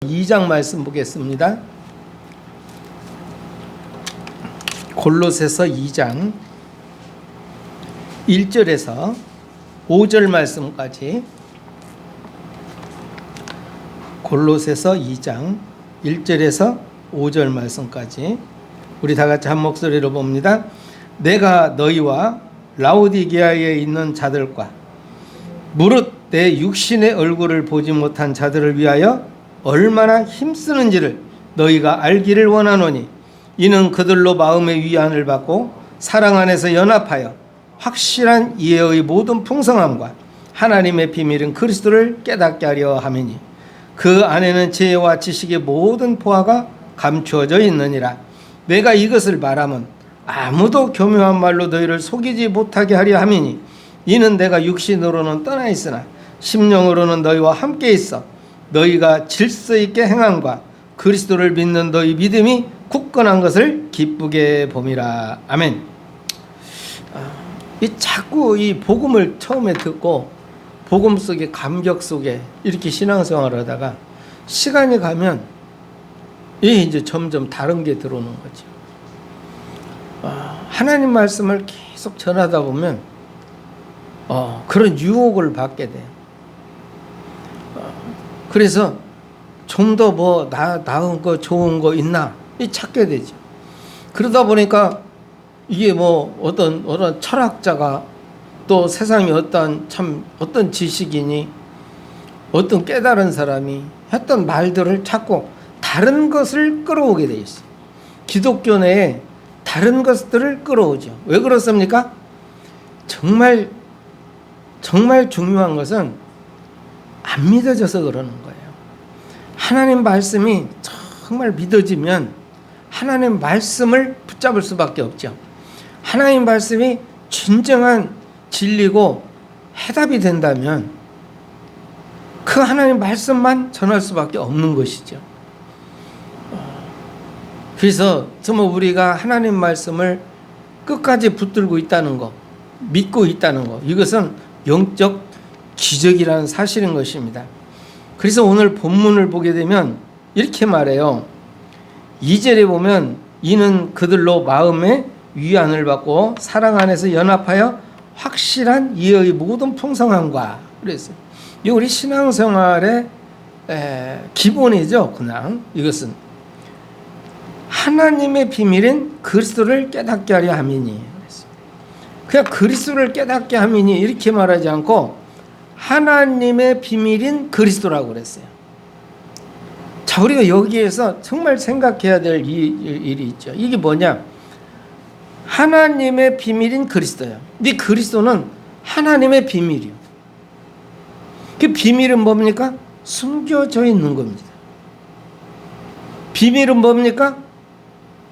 2장 말씀 보겠습니다. 골로새서 2장 1절에서 5절 말씀까지. 골로새서 2장 1절에서 5절 말씀까지 우리 다 같이 한 목소리로 봅니다. 내가 너희와 라오디게아에 있는 자들과 무릇 내 육신의 얼굴을 보지 못한 자들을 위하여 얼마나 힘쓰는지를 너희가 알기를 원하노니 이는 그들로 마음의 위안을 받고 사랑 안에서 연합하여 확실한 이해의 모든 풍성함과 하나님의 비밀인 그리스도를 깨닫게 하려 함이니 그 안에는 지혜와 지식의 모든 보화가 감추어져 있느니라. 내가 이것을 말하면 아무도 교묘한 말로 너희를 속이지 못하게 하려 함이니 이는 내가 육신으로는 떠나 있으나 심령으로는 너희와 함께 있어 너희가 질서 있게 행함과 그리스도를 믿는 너희 믿음이 굳건한 것을 기쁘게 봄이라. 아멘. 자꾸 이 복음을 처음에 듣고 복음 속에 감격 속에 이렇게 신앙생활을 하다가 시간이 가면 이제 점점 다른 게 들어오는 거죠. 하나님 말씀을 계속 전하다 보면 그런 유혹을 받게 돼요. 그래서 좀 더 뭐 나은 거 좋은 거 있나 찾게 되죠. 그러다 보니까 이게 뭐 어떤 철학자가 또 세상에 어떤 지식인이 어떤 깨달은 사람이 했던 말들을 자꾸 다른 것을 끌어오게 돼 있어요. 기독교 내에 다른 것들을 끌어오죠. 왜 그렇습니까? 정말 중요한 것은 안 믿어져서 그러는 거예요. 하나님 말씀이 정말 믿어지면 하나님 말씀을 붙잡을 수밖에 없죠. 하나님 말씀이 진정한 진리고 해답이 된다면 그 하나님 말씀만 전할 수밖에 없는 것이죠. 그래서 정말 우리가 하나님 말씀을 끝까지 붙들고 있다는 것, 믿고 있다는 것, 이것은 영적 기적이라는 사실인 것입니다. 그래서 오늘 본문을 보게 되면 이렇게 말해요. 2절에 보면 이는 그들로 마음의 위안을 받고 사랑 안에서 연합하여 확실한 이해의 모든 풍성함과 그랬어요. 이 우리 신앙생활의 기본이죠. 그냥 이것은 하나님의 비밀인 그리스도를 깨닫게 하려 함이니. 그냥 그리스도를 깨닫게 함이니 이렇게 말하지 않고 하나님의 비밀인 그리스도라고 그랬어요. 자, 우리가 여기에서 정말 생각해야 될 일이 있죠. 이게 뭐냐? 하나님의 비밀인 그리스도예요. 이 그리스도는 하나님의 비밀이요. 그 비밀은 뭡니까? 숨겨져 있는 겁니다. 비밀은 뭡니까?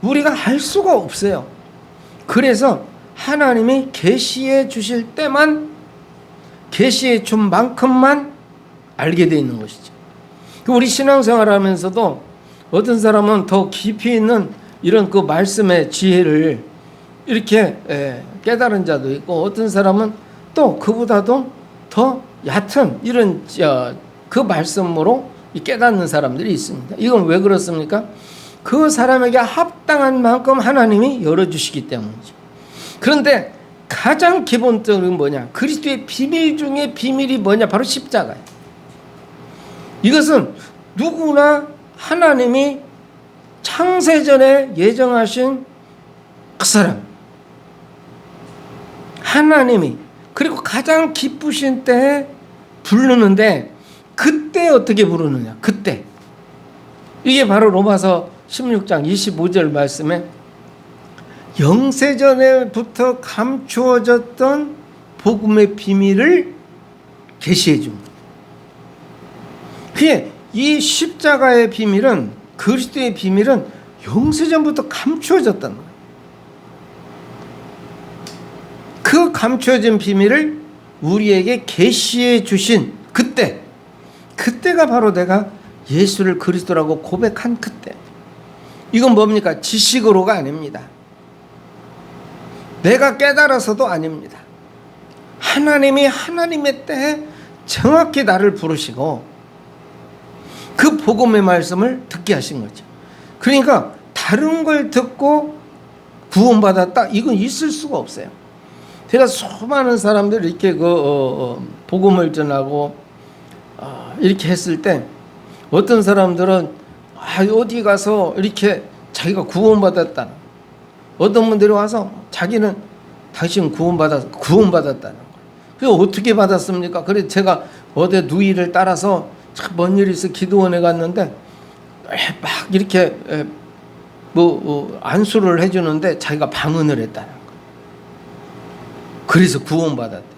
우리가 알 수가 없어요. 그래서 하나님이 계시해 주실 때만 계시해 준 만큼만 알게 되어 있는 것이죠. 우리 신앙생활 하면서도 어떤 사람은 더 깊이 있는 이런 그 말씀의 지혜를 이렇게 깨달은 자도 있고 어떤 사람은 또 그보다도 더 얕은 이런 그 말씀으로 깨닫는 사람들이 있습니다. 이건 왜 그렇습니까? 그 사람에게 합당한 만큼 하나님이 열어주시기 때문이죠. 그런데 가장 기본적인 뭐냐? 그리스도의 비밀 중에 비밀이 뭐냐? 바로 십자가예요. 이것은 누구나 하나님이 창세전에 예정하신 그 사람, 하나님이 그리고 가장 기쁘신 때에 부르는데 그때 어떻게 부르느냐? 그때 이게 바로 로마서 16장 25절 말씀에 영세전에부터 감추어졌던 복음의 비밀을 계시해 줍니다. 그게 이 십자가의 비밀은 그리스도의 비밀은 영세전부터 감추어졌다는 거예요. 그 감추어진 비밀을 우리에게 계시해 주신 그때가 바로 내가 예수를 그리스도라고 고백한 그때. 이건 뭡니까? 지식으로가 아닙니다. 내가 깨달아서도 아닙니다. 하나님이 하나님의 때에 정확히 나를 부르시고 그 복음의 말씀을 듣게 하신 거죠. 그러니까 다른 걸 듣고 구원받았다, 이건 있을 수가 없어요. 제가 수많은 사람들이 이렇게 복음을 전하고 이렇게 했을 때 어떤 사람들은 어디 가서 이렇게 자기가 구원받았다, 어떤 분들이 와서 자기는 당신 구원받았다는 거예요. 그래서 어떻게 받았습니까? 그래서 제가 어디 누이를 따라서 먼 일이 있어 기도원에 갔는데 막 이렇게 안수를 해주는데 자기가 방언을 했다는 거예요. 그래서 구원받았대.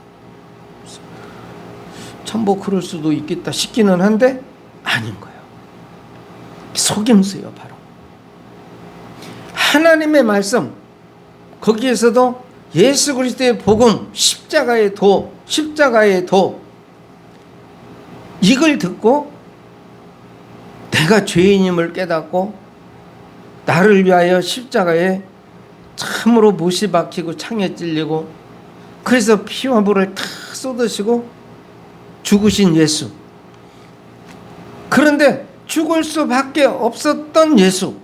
참 뭐 그럴 수도 있겠다 싶기는 한데 아닌 거예요. 속임수예요. 바로 하나님의 말씀, 거기에서도 예수 그리스도의 복음, 십자가의 도 이걸 듣고 내가 죄인임을 깨닫고 나를 위하여 십자가에 참으로 못이 박히고 창에 찔리고 그래서 피와 물을 탁 쏟으시고 죽으신 예수. 그런데 죽을 수밖에 없었던 예수.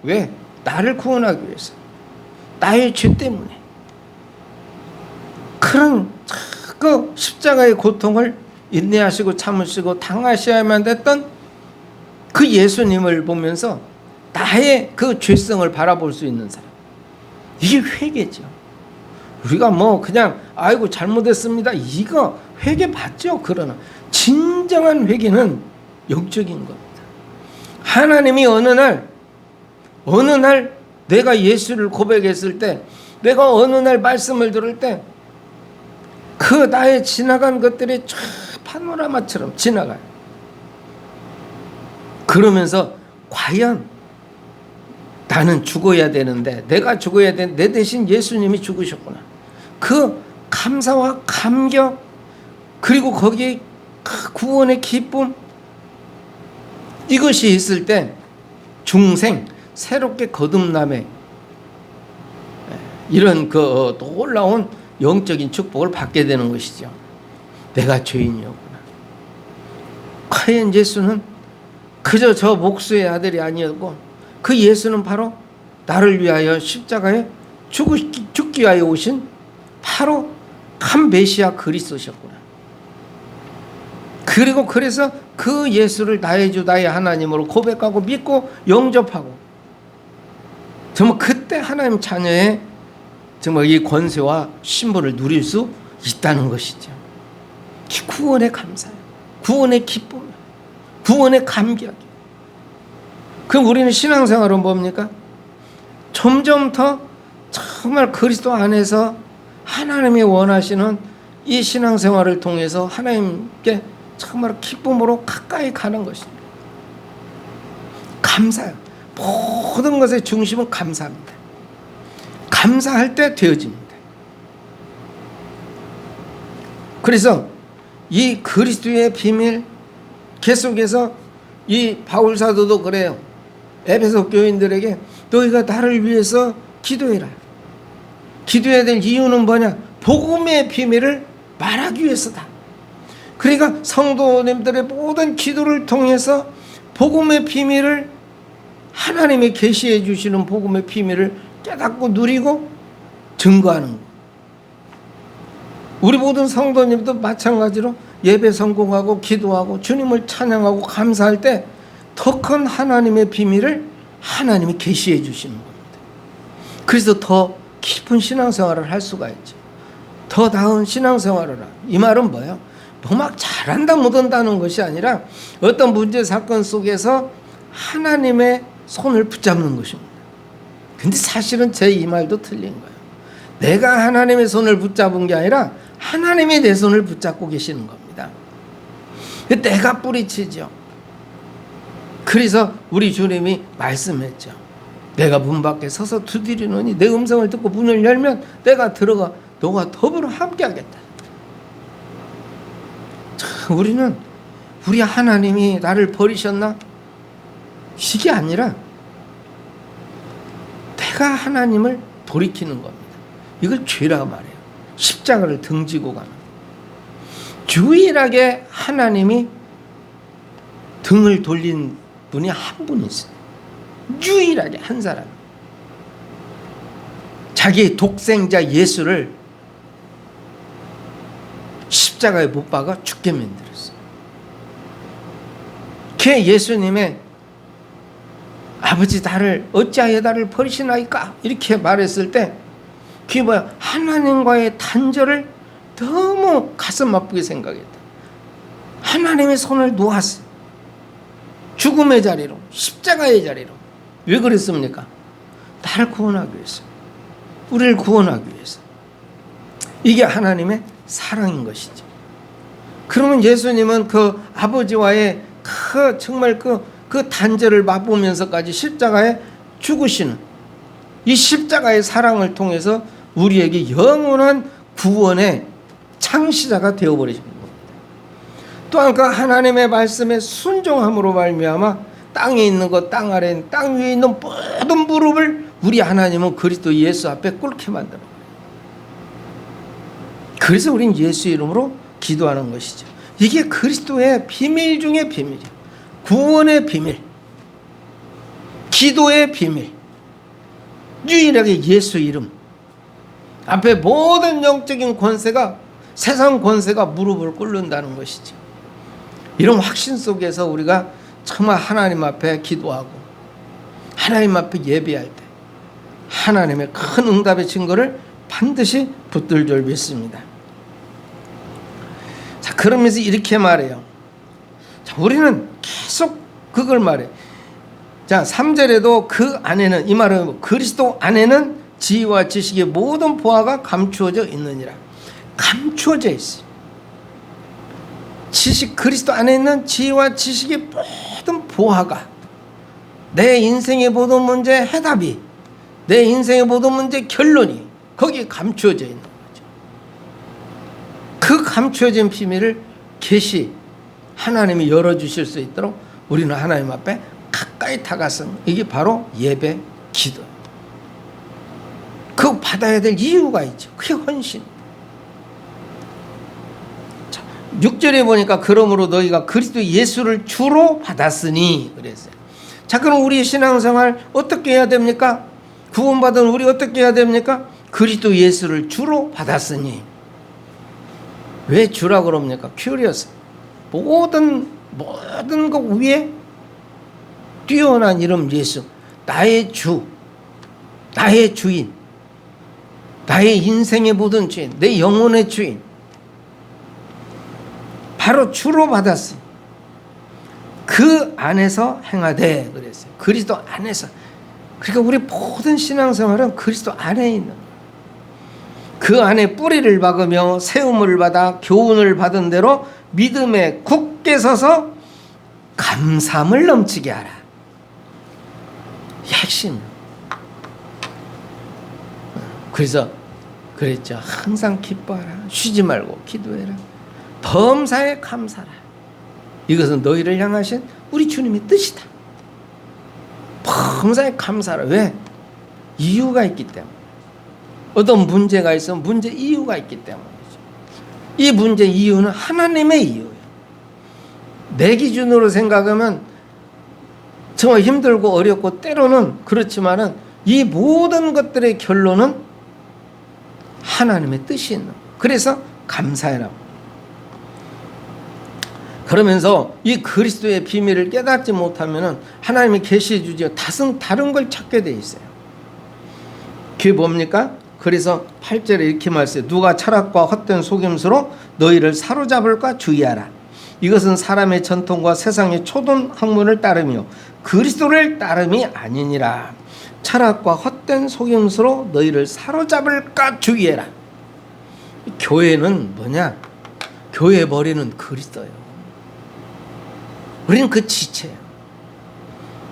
왜? 나를 구원하기 위해서. 나의 죄 때문에. 그런 그 십자가의 고통을 인내하시고 참으시고 당하셔야만 됐던 그 예수님을 보면서 나의 그 죄성을 바라볼 수 있는 사람. 이게 회개죠. 우리가 뭐 그냥 아이고 잘못했습니다, 이거 회개 맞죠. 그러나 진정한 회개는 영적인 겁니다. 하나님이 어느 날 내가 예수를 고백했을 때, 내가 어느 날 말씀을 들을 때 그 나의 지나간 것들이 쫙 파노라마처럼 지나가요. 그러면서 과연 나는 죽어야 되는데, 내가 죽어야 되는데 내 대신 예수님이 죽으셨구나. 그 감사와 감격, 그리고 거기에 구원의 기쁨, 이것이 있을 때 중생, 새롭게 거듭남의 이런 그 놀라운 영적인 축복을 받게 되는 것이죠. 내가 죄인이었구나. 과연 예수는 그저 저 목수의 아들이 아니었고, 그 예수는 바로 나를 위하여 십자가에 죽기 위하여 오신 바로 한 메시아 그리스도셨구나. 그리고 그래서 그 예수를 나의 주 나의 하나님으로 고백하고 믿고 영접하고, 정말 그때 하나님 자녀의 정말 이 권세와 신분을 누릴 수 있다는 것이죠. 구원의 감사예요. 구원의 기쁨, 구원의 감격. 그럼 우리는 신앙생활은 뭡니까? 점점 더 정말 그리스도 안에서 하나님이 원하시는 이 신앙생활을 통해서 하나님께 정말 기쁨으로 가까이 가는 것입니다. 감사요. 모든 것의 중심은 감사합니다. 감사할 때 되어집니다. 그래서 이 그리스도의 비밀, 계속해서 이 바울 사도도 그래요. 에베소 교인들에게 너희가 나를 위해서 기도해라. 기도해야 될 이유는 뭐냐? 복음의 비밀을 말하기 위해서다. 그러니까 성도님들의 모든 기도를 통해서 복음의 비밀을, 하나님이 계시해 주시는 복음의 비밀을 깨닫고 누리고 증거하는 것. 우리 모든 성도님도 마찬가지로 예배 성공하고 기도하고 주님을 찬양하고 감사할 때 더 큰 하나님의 비밀을 하나님이 계시해 주시는 겁니다. 그래서 더 깊은 신앙생활을 할 수가 있죠. 더 나은 신앙생활을 하라. 이 말은 뭐예요? 뭐 막 잘한다 못한다는 것이 아니라 어떤 문제 사건 속에서 하나님의 손을 붙잡는 것입니다. 근데 사실은 제 이 말도 틀린 거예요. 내가 하나님의 손을 붙잡은 게 아니라 하나님이 내 손을 붙잡고 계시는 겁니다. 내가 뿌리치죠. 그래서 우리 주님이 말씀했죠. 내가 문 밖에 서서 두드리노니 내 음성을 듣고 문을 열면 내가 들어가 너와 더불어 함께 하겠다. 우리는 우리 하나님이 나를 버리셨나? 이게 아니라 내가 하나님을 돌이키는 겁니다. 이걸 죄라고 말해요. 십자가를 등지고 가는. 유일하게 하나님이 등을 돌린 분이 한 분 있어요. 유일하게 한 사람. 자기의 독생자 예수를 십자가에 못 박아 죽게 만들었어요. 걔 예수님의 아버지 나를 어찌하여 나를 버리시나이까 이렇게 말했을 때 그게 뭐야? 하나님과의 단절을 너무 가슴 아프게 생각했다. 하나님의 손을 놓았어요. 죽음의 자리로, 십자가의 자리로. 왜 그랬습니까? 나를 구원하기 위해서, 우리를 구원하기 위해서. 이게 하나님의 사랑인 것이죠. 그러면 예수님은 그 아버지와의 정말 그 단절을 맛보면서까지 십자가에 죽으시는 이 십자가의 사랑을 통해서 우리에게 영원한 구원의 창시자가 되어버리신 겁니다. 또한 그 하나님의 말씀에 순종함으로 말미암아 땅에 있는 것, 땅 아래 있는, 땅 위에 있는 모든 무릎을 우리 하나님은 그리스도 예수 앞에 꿇게 만들어. 그래서 우린 예수 이름으로 기도하는 것이죠. 이게 그리스도의 비밀 중의 비밀이에요. 구원의 비밀, 기도의 비밀, 유일하게 예수 이름 앞에 모든 영적인 권세가, 세상 권세가 무릎을 꿇는다는 것이죠. 이런 확신 속에서 우리가 정말 하나님 앞에 기도하고 하나님 앞에 예배할 때 하나님의 큰 응답의 증거를 반드시 붙들 줄 믿습니다. 자, 그러면서 이렇게 말해요. 자, 우리는 계속 그걸 말해. 자, 3절에도 그 안에는, 이 말은 그리스도 안에는 지혜와 지식의 모든 보화가 감추어져 있느니라. 감추어져 있어요. 지식, 그리스도 안에 있는 지혜와 지식의 모든 보화가, 내 인생의 모든 문제 해답이, 내 인생의 모든 문제 결론이 거기에 감추어져 있는 거죠. 그 감추어진 비밀을 계시 하나님이 열어주실 수 있도록 우리는 하나님 앞에 가까이 다가선, 이게 바로 예배, 기도. 그거 받아야 될 이유가 있죠. 그게 헌신. 6절에 보니까 그러므로 너희가 그리스도 예수를 주로 받았으니 그랬어요. 자, 그럼 우리 신앙생활 어떻게 해야 됩니까? 구원받은 우리 어떻게 해야 됩니까? 그리스도 예수를 주로 받았으니. 왜 주라 그럽니까? 큐리어스. 모든 것 위에 뛰어난 이름 예수. 나의 주, 나의 주인, 나의 인생의 모든 주인, 내 영혼의 주인. 바로 주로 받았어요. 그 안에서 행하되 그랬어요. 그리스도 안에서. 그러니까 우리 모든 신앙생활은 그리스도 안에 있는 거예요. 그 안에 뿌리를 박으며 세움을 받아 교훈을 받은 대로 믿음에 굳게 서서 감사함을 넘치게 하라. 핵심. 그래서 그랬죠. 항상 기뻐하라. 쉬지 말고 기도해라. 범사에 감사라. 이것은 너희를 향하신 우리 주님의 뜻이다. 범사에 감사라. 왜? 이유가 있기 때문에. 어떤 문제가 있으면 문제 이유가 있기 때문이죠. 이 문제 이유는 하나님의 이유예요. 내 기준으로 생각하면 정말 힘들고 어렵고 때로는 그렇지만은 이 모든 것들의 결론은 하나님의 뜻이 있는 거예요. 그래서 감사해라. 그러면서 이 그리스도의 비밀을 깨닫지 못하면은 하나님이 계시해 주지 다른 걸 찾게 돼 있어요. 그게 뭡니까? 그래서 8절에 이렇게 말했어요. 누가 철학과 헛된 속임수로 너희를 사로잡을까 주의하라. 이것은 사람의 전통과 세상의 초돈 학문을 따르며 그리스도를 따름이 아니니라. 철학과 헛된 속임수로 너희를 사로잡을까 주의해라. 교회는 뭐냐? 교회의 머리는 그리스도예요. 우리는 그 지체예요.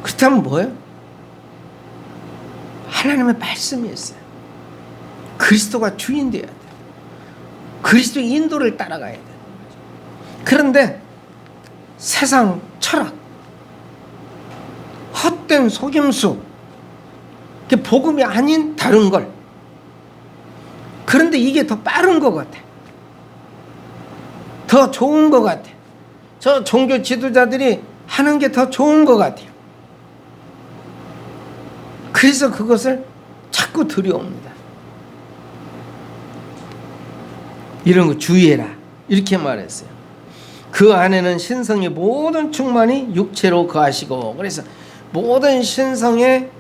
그렇다면 뭐예요? 하나님의 말씀이 있어요. 그리스도가 주인 되어야 돼요. 그리스도의 인도를 따라가야 돼요. 그런데 세상 철학, 헛된 속임수, 복음이 아닌 다른 걸. 그런데 이게 더 빠른 것 같아. 더 좋은 것 같아. 저 종교 지도자들이 하는 게 더 좋은 것 같아요. 그래서 그것을 자꾸 들여옵니다. 이런 거 주의해라 이렇게 말했어요. 그 안에는 신성의 모든 충만이 육체로 거하시고, 그래서 모든 신성의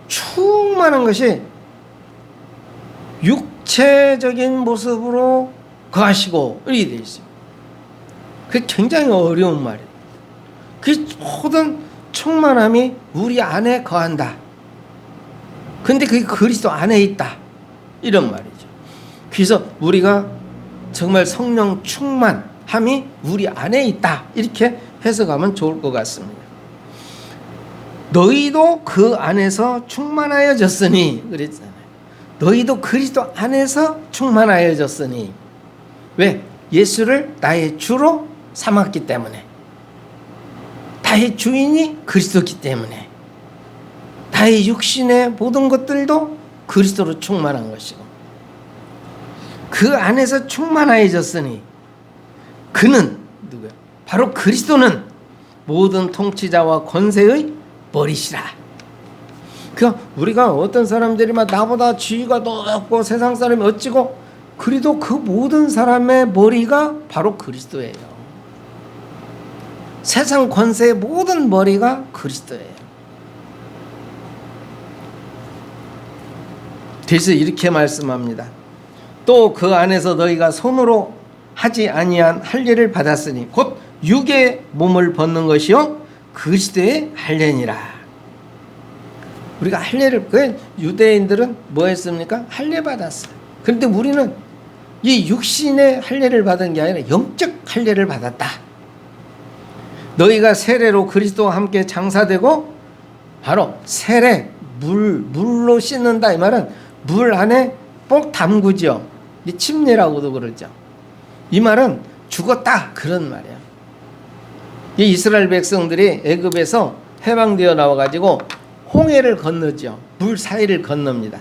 충만한 것이 육체적인 모습으로 거하시고 이렇게 되어 있어요. 그게 굉장히 어려운 말이에요. 그 모든 충만함이 우리 안에 거한다. 근데 그게 그리스도 안에 있다 이런 말이죠. 그래서 우리가 정말 성령 충만함이 우리 안에 있다 이렇게 해석하면 좋을 것 같습니다. 너희도 그 안에서 충만하여졌으니 그랬잖아요. 너희도 그리스도 안에서 충만하여졌으니. 왜? 예수를 나의 주로 삼았기 때문에. 나의 주인이 그리스도이기 때문에. 나의 육신의 모든 것들도 그리스도로 충만한 것이고, 그 안에서 충만하여졌으니 그는 누구야? 바로 그리스도는 모든 통치자와 권세의 머리시라. 그러니까 우리가 어떤 사람들이 막 나보다 지위가 높고 세상 사람이 어찌고, 그래도 그 모든 사람의 머리가 바로 그리스도예요. 세상 권세의 모든 머리가 그리스도예요. 그래서 이렇게 말씀합니다. 또 그 안에서 너희가 손으로 하지 아니한 할례를 받았으니 곧 육의 몸을 벗는 것이요 그리스도의 할례니라. 우리가 할례를, 그 유대인들은 뭐 했습니까? 할례 받았어요. 그런데 우리는 이 육신의 할례를 받은 게 아니라 영적 할례를 받았다. 너희가 세례로 그리스도와 함께 장사되고, 바로 세례, 물로 씻는다 이 말은 물 안에 꼭 담그죠. 침례라고도 그러죠. 이 말은 죽었다 그런 말이야. 이 이스라엘 백성들이 애굽에서 해방되어 나와가지고 홍해를 건너죠. 물 사이를 건넙니다.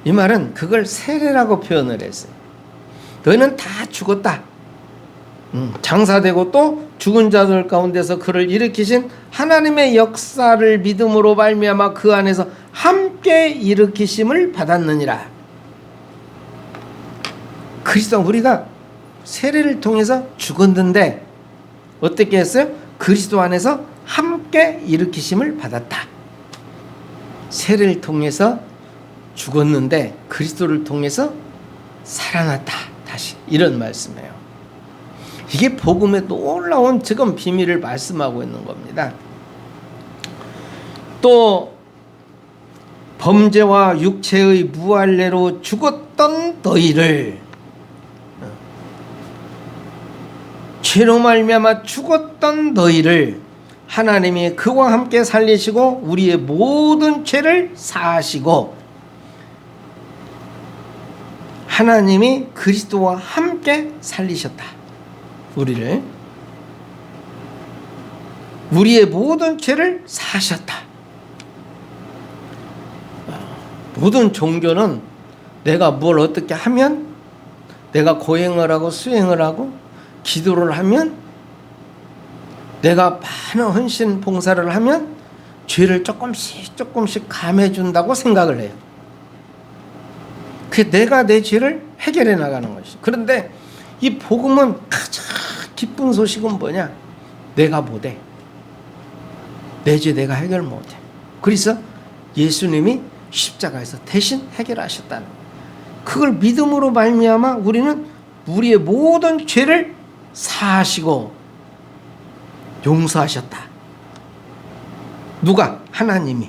이 말은 그걸 세례라고 표현을 했어요. 너희는 다 죽었다. 장사되고 또 죽은 자들 가운데서 그를 일으키신 하나님의 역사를 믿음으로 말미암아 그 안에서 함께 일으키심을 받았느니라. 그리스도, 우리가 세례를 통해서 죽었는데 어떻게 했어요? 그리스도 안에서 함께 일으키심을 받았다. 세례를 통해서 죽었는데 그리스도를 통해서 살아났다. 다시 이런 말씀이에요. 이게 복음의 놀라운 지금 비밀을 말씀하고 있는 겁니다. 또 범죄와 육체의 무할례로 죽었던 너희를, 죄로 말미암아 죽었던 너희를 하나님이 그와 함께 살리시고 우리의 모든 죄를 사하시고, 하나님이 그리스도와 함께 살리셨다. 우리를, 우리의 모든 죄를 사하셨다. 모든 종교는 내가 뭘 어떻게 하면, 내가 고행을 하고 수행을 하고 기도를 하면, 내가 많은 헌신 봉사를 하면 죄를 조금씩 감해준다고 생각을 해요. 그게 내가 내 죄를 해결해 나가는 것이죠. 그런데 이 복음은 가장 기쁜 소식은 뭐냐? 내가 못해. 내 죄 내가 해결 못해. 그래서 예수님이 십자가에서 대신 해결하셨다는 거예요. 그걸 믿음으로 말미암아 우리는 우리의 모든 죄를 사하시고 용서하셨다. 누가? 하나님이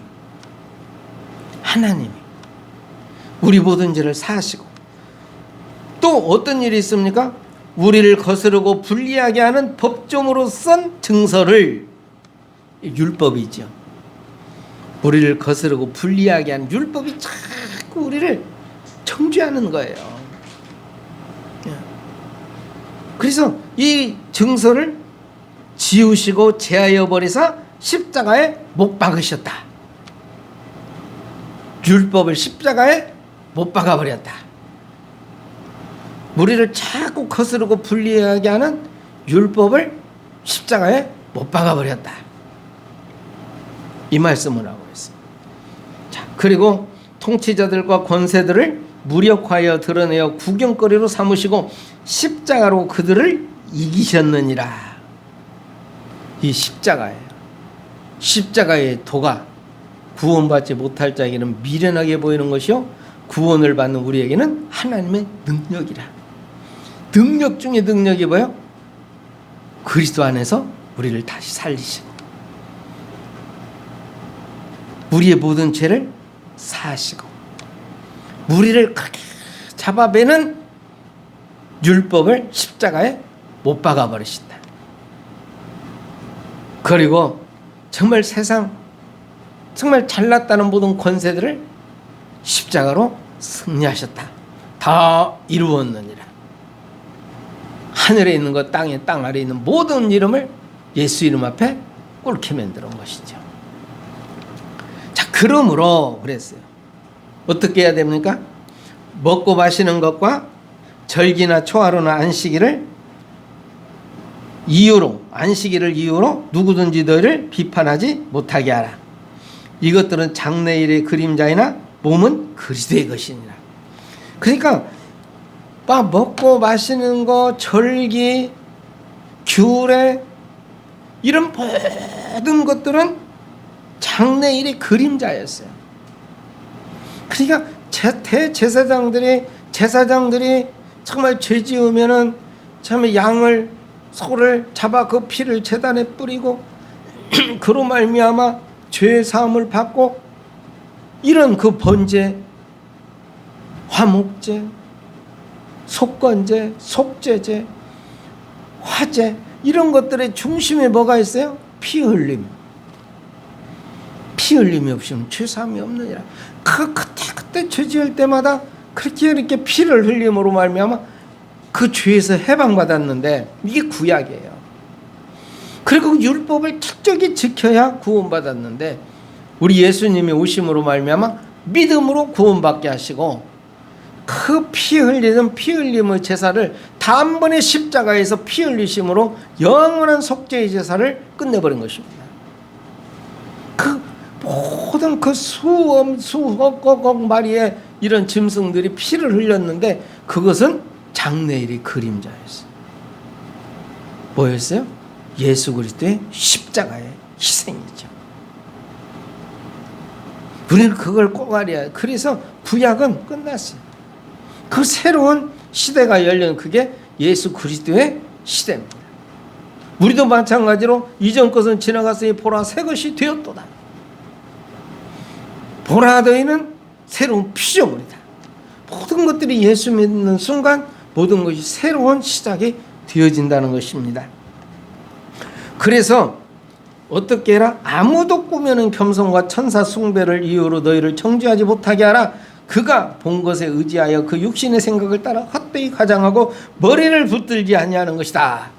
우리 모든 죄를 사하시고, 또 어떤 일이 있습니까? 우리를 거스르고 불리하게 하는 법정으로 쓴 증서를, 율법이죠. 우리를 거스르고 불리하게 하는 율법이 자꾸 우리를 정죄하는 거예요. 그래서 이 증서를 지우시고 제하여 버리사 십자가에 못 박으셨다. 율법을 십자가에 못 박아버렸다. 우리를 자꾸 거스르고 불리하게 하는 율법을 십자가에 못 박아버렸다. 이 말씀을 하고 있습니다. 자, 그리고 통치자들과 권세들을 무력하여 드러내어 구경거리로 삼으시고 십자가로 그들을 이기셨느니라. 이 십자가예요. 십자가의 도가 구원받지 못할 자에게는 미련하게 보이는 것이요, 구원을 받는 우리에게는 하나님의 능력이라. 능력 중에 능력이 뭐예요? 그리스도 안에서 우리를 다시 살리시고 우리의 모든 죄를 사하시고 우리를 크게 잡아매는 율법을 십자가에 못 박아버리신다. 그리고 정말 세상 정말 잘났다는 모든 권세들을 십자가로 승리하셨다. 다 이루었느니라. 하늘에 있는 것, 땅에, 땅 아래에 있는 모든 이름을 예수 이름 앞에 꿇게 만들어 온 것이죠. 자, 그러므로 그랬어요. 어떻게 해야 됩니까? 먹고 마시는 것과 절기나 초하루나 안식일을 이유로 누구든지 너희를 비판하지 못하게 하라. 이것들은 장래일의 그림자이나 몸은 그리스도의 것이니라. 그러니까 먹고 마시는 거, 절기, 규례 이런 모든 것들은 장래일의 그림자였어요. 그러니까 대제사장들이 정말 죄 지으면은 참 소를 잡아 그 피를 제단에 뿌리고 그로 말미암아 죄 사함을 받고 이런 그 번제, 화목제, 속건제, 속죄제, 화제 이런 것들의 중심에 뭐가 있어요? 피 흘림. 피 흘림이 없으면 죄 사함이 없느니라. 그때 죄 지을 때마다 그렇게 피를 흘림으로 말미암아 그 죄에서 해방받았는데 이게 구약이에요. 그리고 율법을 철저히 지켜야 구원받았는데 우리 예수님이 오심으로 말미암아 믿음으로 구원받게 하시고 그 피 흘림의 제사를 단번에 십자가에서 피 흘리심으로 영원한 속죄의 제사를 끝내버린 것입니다. 그 모든 그 수억 마리의 이런 짐승들이 피를 흘렸는데 그것은 장래일의 그림자였어요. 뭐였어요? 예수 그리스도의 십자가의 희생이죠. 우리는 그걸 꼭 알아야 해요. 그래서 구약은 끝났어요. 그 새로운 시대가 열린 그게 예수 그리스도의 시대입니다. 우리도 마찬가지로 이전 것은 지나갔으니 보라 새 것이 되었도다. 보라 너희는 새로운 피조물이다. 모든 것들이 예수 믿는 순간 모든 것이 새로운 시작이 되어진다는 것입니다. 그래서 어떻게 해라? 아무도 꾸며낸 겸손과 천사 숭배를 이유로 너희를 정죄하지 못하게 하라. 그가 본 것에 의지하여 그 육신의 생각을 따라 헛되이 가장하고 머리를 붙들지 아니하는 것이다.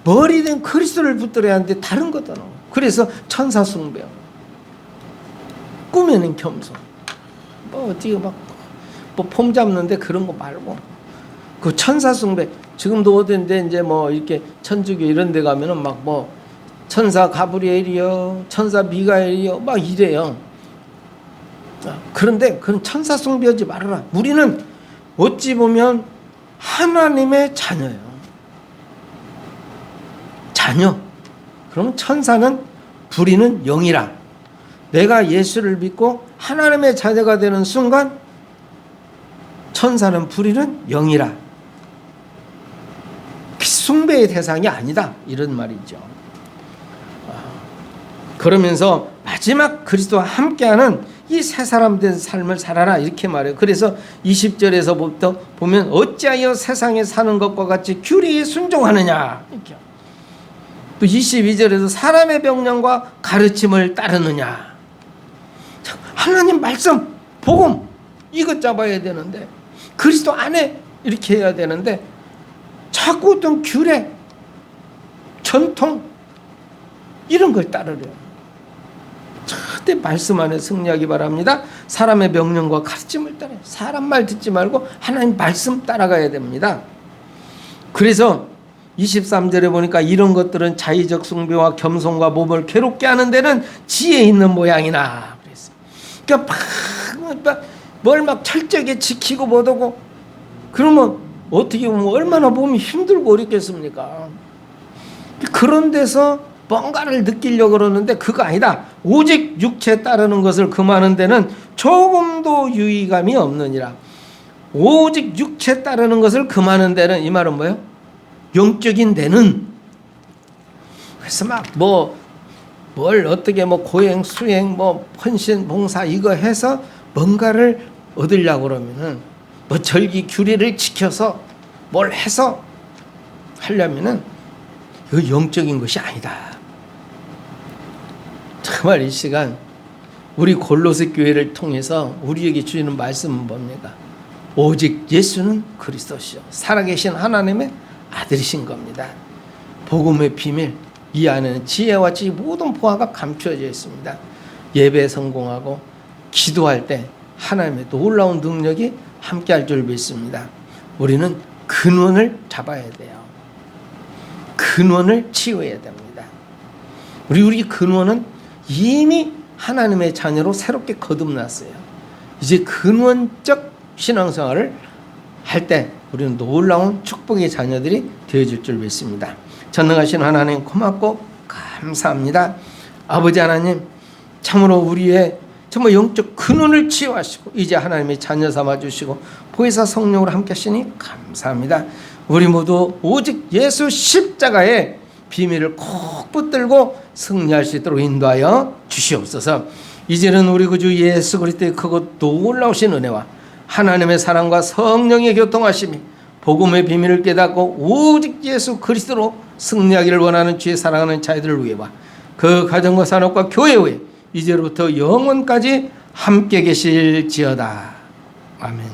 머리는 그리스도를 붙들어야 하는데 다른 거다. 그래서 천사 숭배, 꾸며낸 겸손, 어떻게 폼 잡는데 그런 거 말고 그 천사 숭배. 지금도 어딘데 이제 이렇게 천주교 이런 데 가면은 천사 가브리엘이요, 천사 미가엘이요, 이래요. 그런데 그건 천사 숭배하지 말아라. 우리는 어찌 보면 하나님의 자녀예요. 자녀. 그러면 천사는 불의는 영이라. 내가 예수를 믿고 하나님의 자녀가 되는 순간 천사는 불의는 영이라. 숭배의 대상이 아니다. 이런 말이죠. 그러면서 마지막 그리스도와 함께하는 이 새 사람 된 삶을 살아라 이렇게 말해요. 그래서 20절에서부터 보면 어찌하여 세상에 사는 것과 같이 규례에 순종하느냐 이렇게. 또 22절에서 사람의 명령과 가르침을 따르느냐. 하나님 말씀, 복음 이것 잡아야 되는데 그리스도 안에 이렇게 해야 되는데 자꾸 어떤 규례, 전통 이런 걸 따르래요. 절대 말씀 안에 승리하기 바랍니다. 사람의 명령과 가르침을 따라요. 사람 말 듣지 말고 하나님 말씀 따라가야 됩니다. 그래서 23절에 보니까 이런 것들은 자의적 숭배와 겸손과 몸을 괴롭게 하는 데는 지혜 있는 모양이나 그랬어요. 그러니까 뭘 막 철저하게 지키고 못하고 그러면 어떻게 보면 얼마나 몸이 힘들고 어렵겠습니까? 그런 데서 뭔가를 느끼려고 그러는데 그거 아니다. 오직 육체에 따르는 것을 금하는 데는 조금도 유의감이 없느니라. 오직 육체에 따르는 것을 금하는 데는, 이 말은 뭐예요? 영적인 데는. 그래서 막 뭘 어떻게 고행, 수행, 헌신, 봉사 이거 해서 뭔가를 얻으려고 그러면은 절기 규례를 지켜서 뭘 해서 하려면은 그 영적인 것이 아니다. 정말 이 시간 우리 골로새 교회를 통해서 우리에게 주시는 말씀은 뭡니까? 오직 예수는 그리스도시요 살아계신 하나님의 아들이신 겁니다. 복음의 비밀, 이 안에는 지혜와 지식 모든 보화가 감추어져 있습니다. 예배 성공하고 기도할 때 하나님의 놀라운 능력이 함께할 줄 믿습니다. 우리는 근원을 잡아야 돼요. 근원을 치유해야 됩니다. 우리 근원은 이미 하나님의 자녀로 새롭게 거듭났어요. 이제 근원적 신앙생활을 할 때 우리는 놀라운 축복의 자녀들이 되어질 줄 믿습니다. 전능하신 하나님 고맙고 감사합니다. 아버지 하나님, 참으로 우리의 정말 영적 근원을 치유하시고 이제 하나님의 자녀 삼아주시고 보혜사 성령으로 함께 하시니 감사합니다. 우리 모두 오직 예수 십자가의 비밀을 꼭 붙들고 승리할 수 있도록 인도하여 주시옵소서. 이제는 우리 구주 예수 그리스도의 크고 놀라우신 은혜와 하나님의 사랑과 성령의 교통하심이 복음의 비밀을 깨닫고 오직 예수 그리스도로 승리하기를 원하는 주의 사랑하는 자들을 위해와 그 가정과 산업과 교회 위에 이제로부터 영원까지 함께 계실지어다. 아멘.